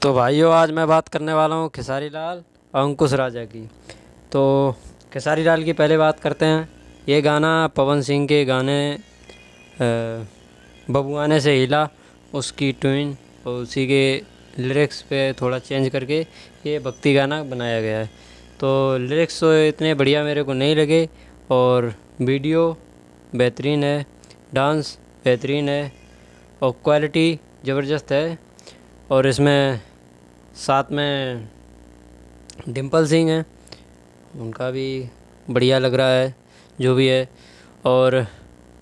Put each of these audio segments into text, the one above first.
तो भाइयों, आज मैं बात करने वाला हूँ खेसारी लाल और अंकुश राजा की। तो खेसारी लाल की पहले बात करते हैं। ये गाना पवन सिंह के गाने बबुआने से हिला, उसकी ट्यून और उसी के लिरिक्स पे थोड़ा चेंज करके ये भक्ति गाना बनाया गया है। तो लिरिक्स तो इतने बढ़िया मेरे को नहीं लगे, और वीडियो बेहतरीन है, डांस बेहतरीन है, और क्वालिटी ज़बरदस्त है। और इसमें साथ में डिम्पल सिंह हैं, उनका भी बढ़िया लग रहा है जो भी है। और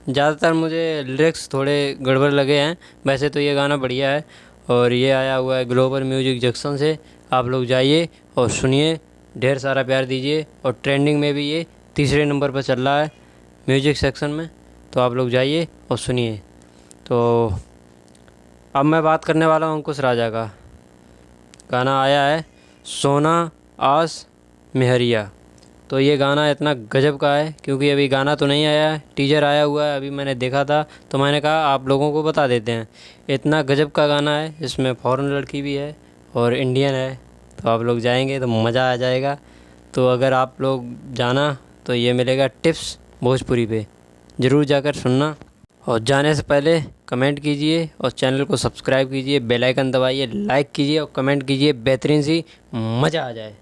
ज़्यादातर मुझे लिरिक्स थोड़े गड़बड़ लगे हैं। वैसे तो ये गाना बढ़िया है, और ये आया हुआ है ग्लोबल म्यूजिक जंक्शन से। आप लोग जाइए और सुनिए, ढेर सारा प्यार दीजिए। और ट्रेंडिंग में भी ये तीसरे नंबर पर चल रहा है म्यूजिक सेक्शन में, तो आप लोग जाइए और सुनिए। तो अब मैं बात करने वाला हूँ अंकुश राजा का। गाना आया है सोना आस मेहरिया। तो ये गाना इतना गजब का है, क्योंकि अभी गाना तो नहीं आया है, टीजर आया हुआ है, अभी मैंने देखा था तो मैंने कहा आप लोगों को बता देते हैं। इतना गजब का गाना है, इसमें फॉरेन लड़की भी है और इंडियन है। तो आप लोग जाएंगे तो मज़ा आ जाएगा। तो अगर आप लोग जाना तो ये मिलेगा टिप्स भोजपुरी पे, ज़रूर जाकर सुनना। और जाने से पहले कमेंट कीजिए और चैनल को सब्सक्राइब कीजिए, बेल आइकन दबाइए, लाइक कीजिए और कमेंट कीजिए बेहतरीन सी, मज़ा आ जाए।